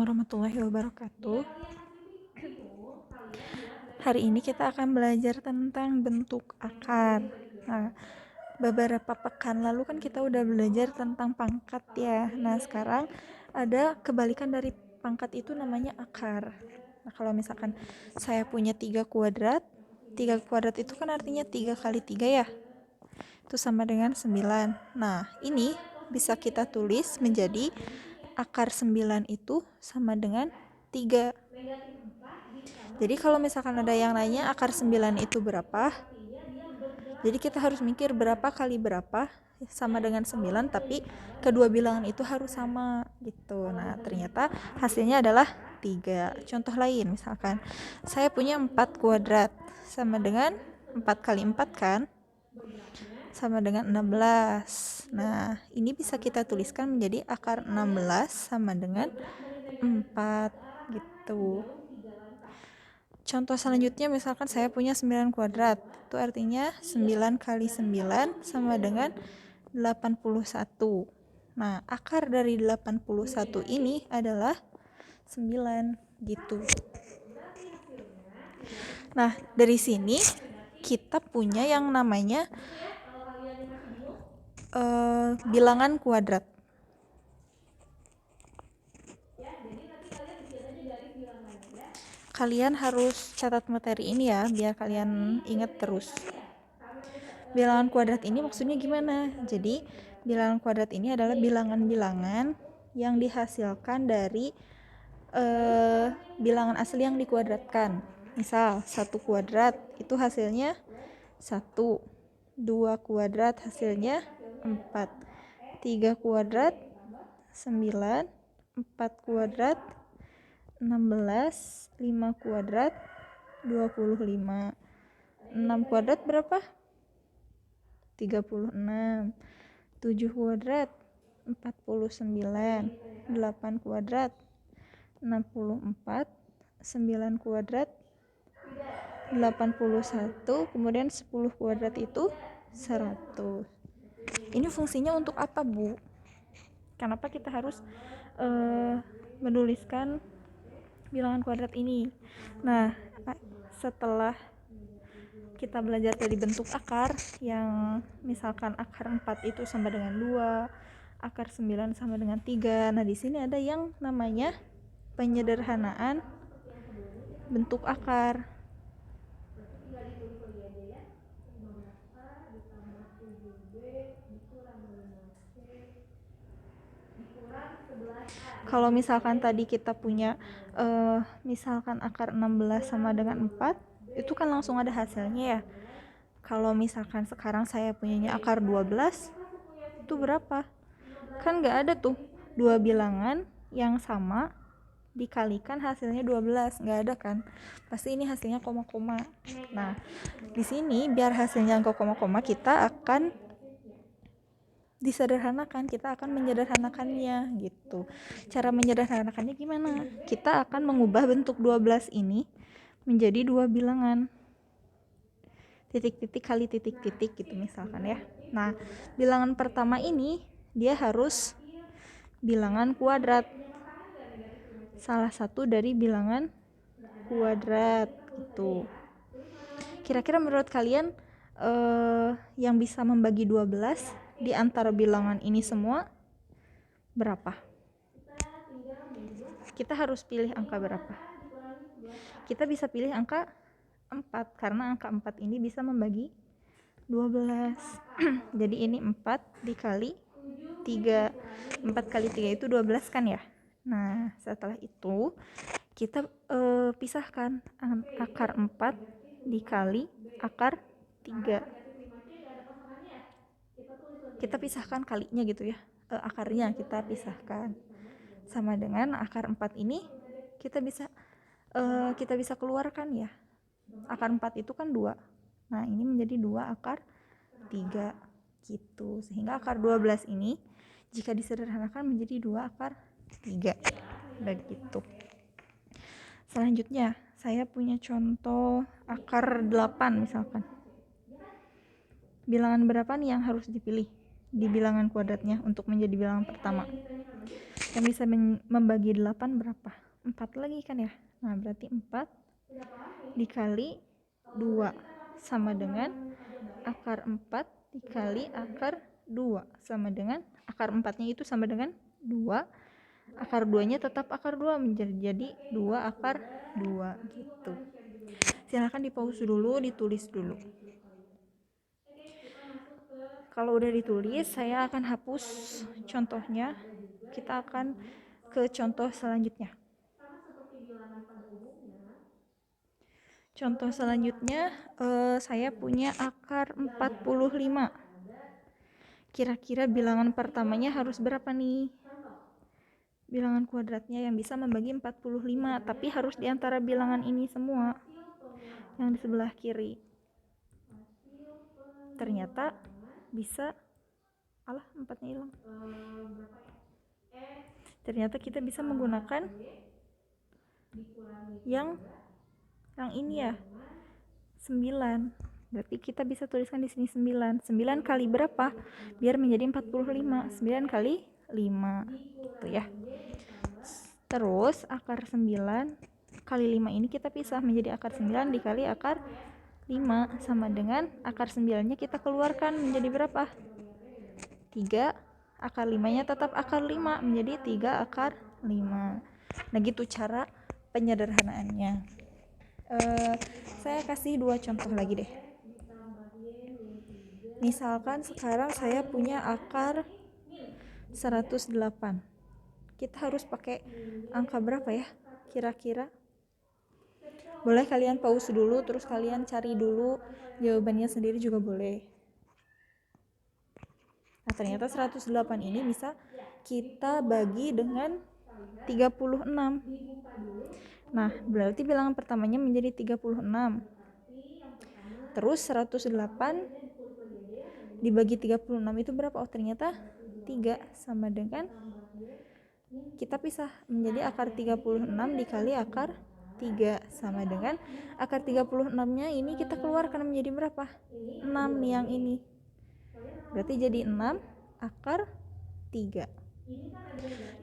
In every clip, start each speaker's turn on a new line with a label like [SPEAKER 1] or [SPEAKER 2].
[SPEAKER 1] warahmatullahi wabarakatuh. Hari ini kita akan belajar tentang bentuk akar. Nah, beberapa pekan lalu kan kita udah belajar tentang pangkat ya. Nah, sekarang ada kebalikan dari pangkat, itu namanya akar. Nah, kalau misalkan saya punya 3 kuadrat itu kan artinya 3 kali 3 ya. Itu sama dengan 9. Nah, ini bisa kita tulis menjadi akar 9 itu sama dengan 3. Jadi kalau misalkan ada yang nanya akar 9 itu berapa, jadi kita harus mikir berapa kali berapa sama dengan 9, tapi kedua bilangan itu harus sama gitu. Nah, ternyata hasilnya adalah 3. Contoh lain, misalkan saya punya 4 kuadrat sama dengan 4 kali 4 kan? Sama dengan 16. Nah, ini bisa kita tuliskan menjadi akar 16 sama dengan 4 gitu. Contoh selanjutnya, misalkan saya punya 9 kuadrat. Itu artinya 9 kali 9 sama dengan 81. Nah, akar dari 81 ini adalah 9 gitu. Nah, dari sini kita punya yang namanya bilangan kuadrat. Kalian harus catat materi ini ya, biar kalian ingat terus. Bilangan kuadrat ini maksudnya gimana? Jadi, bilangan kuadrat ini adalah bilangan-bilangan yang dihasilkan dari bilangan asli yang dikuadratkan. Misal, 1 kuadrat itu hasilnya 1, 2 kuadrat hasilnya 4, 3 kuadrat 9, 4 kuadrat 16, 5 kuadrat 25, 6 kuadrat berapa? 36, 7 kuadrat 49, 8 kuadrat 64, 9 kuadrat 81, kemudian 10 kuadrat itu 100. Ini fungsinya untuk apa, Bu? Kenapa kita harus menuliskan bilangan kuadrat ini? Nah, setelah kita belajar dari bentuk akar, yang misalkan akar 4 itu sama dengan 2, akar 9 sama dengan 3. Nah, di sini ada yang namanya penyederhanaan bentuk akar. Kalau misalkan tadi kita punya misalkan akar 16 sama dengan 4, itu kan langsung ada hasilnya ya. Kalau misalkan sekarang saya punyanya akar 12, itu berapa? Kan nggak ada tuh dua bilangan yang sama dikalikan hasilnya 12, nggak ada kan? Pasti ini hasilnya koma-koma. Nah, di sini biar hasilnya nggak koma-koma, kita akan disederhanakan, kita akan menyederhanakannya gitu. Cara menyederhanakannya gimana? Kita akan mengubah bentuk 12 ini menjadi dua bilangan. Titik-titik kali titik-titik gitu misalkan ya. Nah, bilangan pertama ini dia harus bilangan kuadrat. Salah satu dari bilangan kuadrat gitu. Kira-kira menurut kalian yang bisa membagi 12 di antara bilangan ini semua berapa? Kita harus pilih angka berapa? Kita bisa pilih angka 4, karena angka 4 ini bisa membagi 12. Jadi ini 4 dikali 3. 4 kali 3 itu 12 kan ya? Nah, setelah itu kita pisahkan akar 4 dikali akar 3. Kita pisahkan kalinya gitu ya, akarnya kita pisahkan. Sama dengan akar 4 ini kita bisa keluarkan ya. Akar 4 itu kan 2. Nah, ini menjadi 2 akar 3 gitu. Sehingga akar 12 ini jika disederhanakan menjadi 2 akar 3. Begitu. Selanjutnya, saya punya contoh akar 8 misalkan. Bilangan berapa nih yang harus dipilih di bilangan kuadratnya untuk menjadi bilangan pertama? Yang bisa membagi 8 berapa? 4 lagi kan ya. Nah, berarti 4 dikali 2 sama dengan akar 4 dikali akar 2 sama dengan akar 4-nya itu sama dengan 2. Akar 2-nya tetap akar 2 menjadi 2 akar 2 gitu. Silahkan di pause dulu, ditulis dulu. Kalau udah ditulis, saya akan hapus contohnya. Kita akan ke contoh selanjutnya. Contoh selanjutnya, saya punya akar 45. Kira-kira bilangan pertamanya harus berapa nih? Bilangan kuadratnya yang bisa membagi 45, tapi harus diantara bilangan ini semua, yang di sebelah kiri. Ternyata bisa, 4-nya hilang. Ternyata kita bisa menggunakan yang ini ya, 9. Berarti kita bisa tuliskan di sini 9. 9 kali berapa? Biar menjadi 45. 9 kali 5. Tuh ya. Terus akar 9 kali 5 ini kita pisah menjadi akar 9 dikali akar 5 sama dengan akar 9-nya kita keluarkan menjadi berapa? 3. Akar 5-nya tetap akar 5 menjadi 3 akar 5. Nah gitu cara penyederhanaannya. Saya kasih 2 contoh lagi deh. Misalkan sekarang saya punya akar 108. Kita harus pakai angka berapa ya kira-kira? Boleh kalian pause dulu, terus kalian cari dulu jawabannya sendiri juga boleh. Nah, ternyata 108 ini bisa kita bagi dengan 36. Nah, berarti bilangan pertamanya menjadi 36. Terus 108 dibagi 36 itu berapa? Oh, ternyata 3 sama dengan, kita pisah menjadi akar 36 dikali akar 3 sama dengan akar 36-nya ini kita keluarkan menjadi berapa? 6 nih yang ini. Berarti jadi 6 akar 3.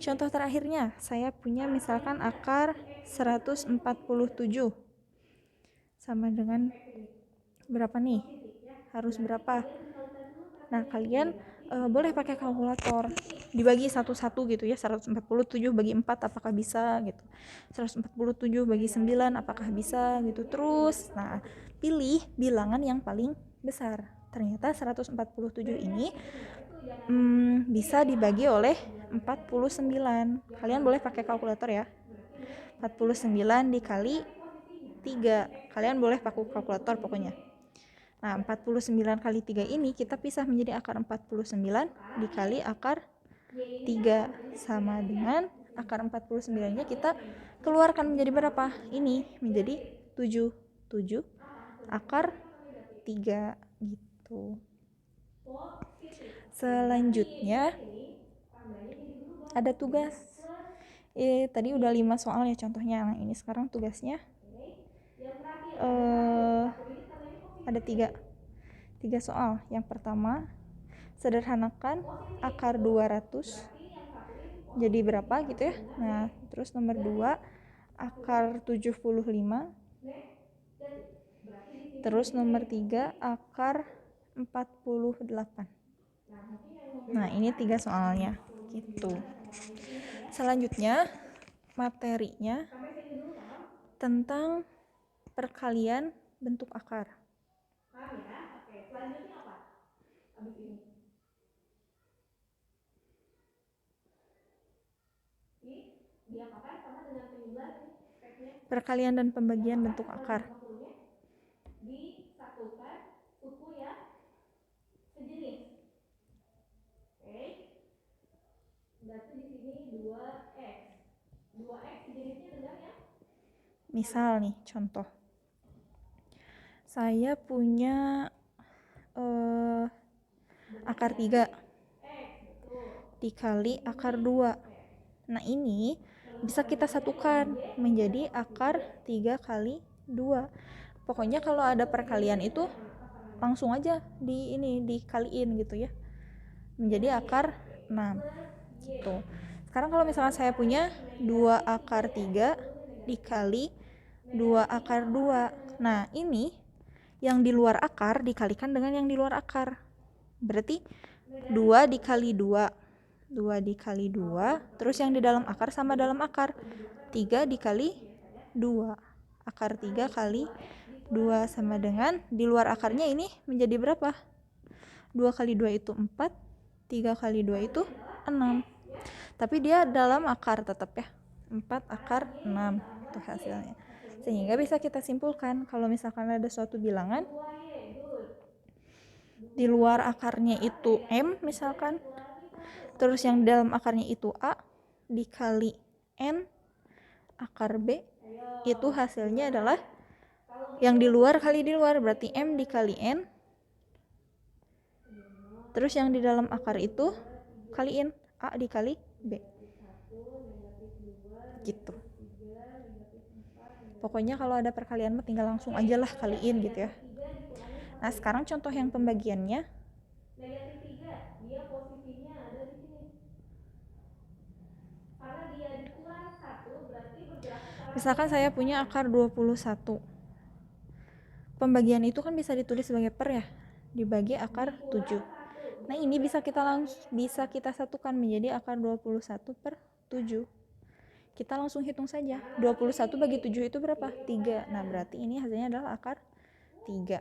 [SPEAKER 1] Contoh terakhirnya, saya punya misalkan akar 147 sama dengan berapa nih? Harus berapa? Nah, kalian boleh pakai kalkulator, dibagi satu-satu gitu ya. 147 bagi 4 apakah bisa gitu, 147 bagi 9 apakah bisa gitu. Terus nah pilih bilangan yang paling besar. Ternyata 147 ini bisa dibagi oleh 49. Kalian boleh pakai kalkulator ya. 49 dikali 3. Kalian boleh pakai kalkulator pokoknya. Nah, 49 kali 3 ini kita pisah menjadi akar 49 dikali akar 3 sama dengan akar 49-nya kita keluarkan menjadi berapa? Ini menjadi 7. 7 akar 3 gitu. Selanjutnya ada tugas. Tadi udah 5 soal ya contohnya. Nah, ini sekarang tugasnya ada 3 soal. Yang pertama, sederhanakan akar 200 jadi berapa gitu ya. Nah, terus nomor 2, akar 75. Terus nomor 3, akar 48. Nah, ini 3 soalnya gitu. Selanjutnya materinya tentang perkalian bentuk akar. Perkalian dan pembagian bentuk akar. Misal nih contoh, saya punya akar 3 dikali akar 2. Nah, ini bisa kita satukan menjadi akar 3 kali 2. Pokoknya kalau ada perkalian itu langsung aja dikaliin gitu ya, menjadi akar 6 gitu. Sekarang kalau misalkan saya punya 2 akar 3 dikali 2 akar 2. Nah, ini yang di luar akar dikalikan dengan yang di luar akar. Berarti 2 dikali 2. 2 dikali 2. Terus yang di dalam akar sama dalam akar. 3 dikali 2. Akar 3 kali 2 sama dengan di luar akarnya ini menjadi berapa? 2 kali 2 itu 4. 3 kali 2 itu 6. Tapi dia dalam akar tetap ya. 4 akar 6 itu hasilnya. Sehingga bisa kita simpulkan kalau misalkan ada suatu bilangan di luar akarnya itu M misalkan, terus yang dalam akarnya itu A dikali N akar B, itu hasilnya adalah yang di luar kali di luar, berarti M dikali N, terus yang di dalam akar itu kaliin A dikali B gitu. Pokoknya kalau ada perkalian mah tinggal langsung aja lah kaliin gitu ya. Nah, sekarang contoh yang pembagiannya. Misalkan saya punya akar 21. Pembagian itu kan bisa ditulis sebagai per ya, dibagi akar 7. Nah, ini bisa kita satukan menjadi akar 21 per 7. Kita langsung hitung saja. 21 bagi 7 itu berapa? 3. Nah, berarti ini hasilnya adalah akar 3.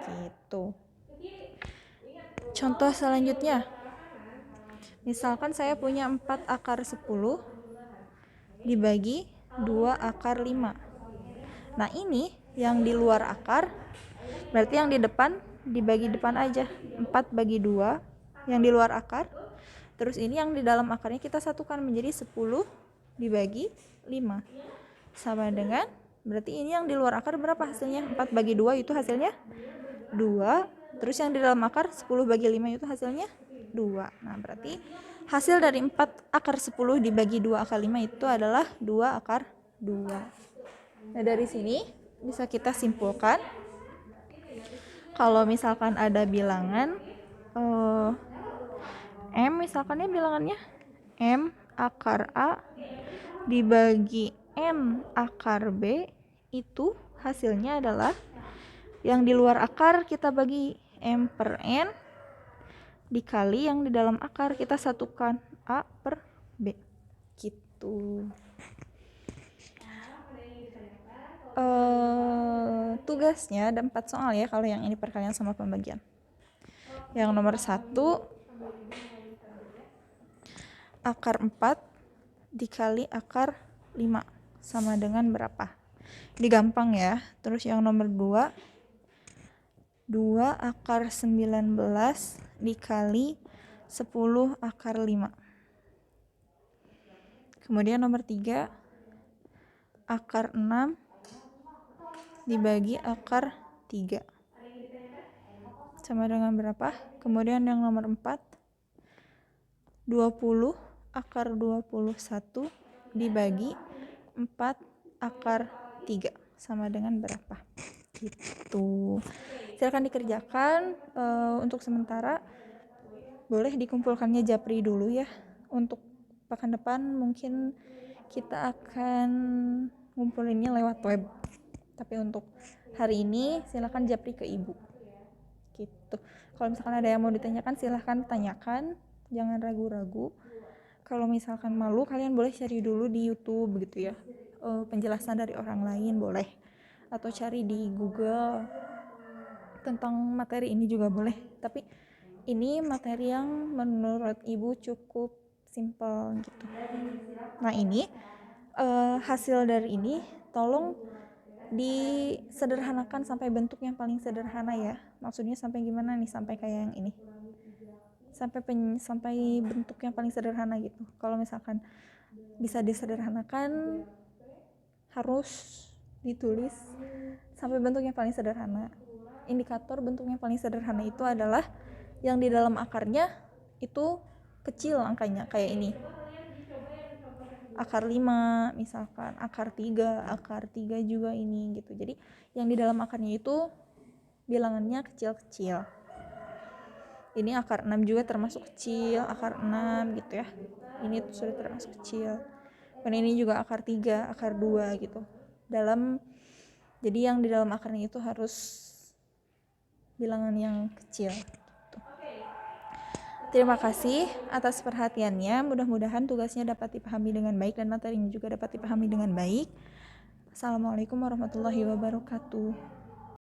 [SPEAKER 1] Gitu. Contoh selanjutnya. Misalkan saya punya 4 akar 10 dibagi 2 akar 5. Nah, ini yang di luar akar, berarti yang di depan dibagi depan aja. 4 bagi 2 yang di luar akar. Terus ini yang di dalam akarnya kita satukan menjadi 10 dibagi 5. Sama dengan, berarti ini yang di luar akar berapa hasilnya? 4 bagi 2 itu hasilnya 2. Terus yang di dalam akar 10 bagi 5 itu hasilnya 2. Nah, berarti hasil dari 4 akar 10 dibagi 2 akar 5 itu adalah 2 akar 2. Nah, dari sini bisa kita simpulkan kalau misalkan ada bilangan M, misalkan ya bilangannya M akar A dibagi N akar B, itu hasilnya adalah yang di luar akar kita bagi M per N dikali yang di dalam akar kita satukan A per B gitu. Tugasnya ada 4 soal ya kalau yang ini perkalian sama pembagian. Yang nomor 1, akar 4 dikali akar 5 sama dengan berapa? Ini gampang ya. Terus yang nomor 2, 2 akar 19 dikali 10 akar 5. Kemudian nomor 3, akar 6 dibagi akar 3 sama dengan berapa? Kemudian yang nomor 4, 20 akar 21 dibagi 4 akar 3 sama dengan berapa? Gitu. Silakan dikerjakan. Untuk sementara boleh dikumpulkannya japri dulu ya. Untuk pekan depan mungkin kita akan ngumpulinnya lewat web. Tapi untuk hari ini silakan japri ke ibu. Gitu. Kalau misalkan ada yang mau ditanyakan silahkan tanyakan, jangan ragu-ragu. Kalau misalkan malu kalian boleh cari dulu di YouTube gitu ya, penjelasan dari orang lain boleh, atau cari di Google tentang materi ini juga boleh. Tapi ini materi yang menurut ibu cukup simple gitu. Nah, ini hasil dari ini tolong disederhanakan sampai bentuk yang paling sederhana ya. Maksudnya sampai gimana nih? Sampai kayak yang ini. Sampai bentuk yang paling sederhana gitu. Kalau misalkan bisa disederhanakan, harus ditulis sampai bentuk yang paling sederhana. Indikator bentuk yang paling sederhana itu adalah yang di dalam akarnya itu kecil angkanya, kayak ini. Akar 5 misalkan, akar 3 juga ini gitu. Jadi yang di dalam akarnya itu bilangannya kecil-kecil Ini akar 6 juga termasuk kecil, akar 6 gitu ya. Ini tuh sudah termasuk kecil. Dan ini juga akar 3, akar 2 gitu. Jadi yang di dalam akarnya itu harus bilangan yang kecil gitu. Terima kasih atas perhatiannya. Mudah-mudahan tugasnya dapat dipahami dengan baik dan materinya juga dapat dipahami dengan baik. Assalamualaikum warahmatullahi wabarakatuh.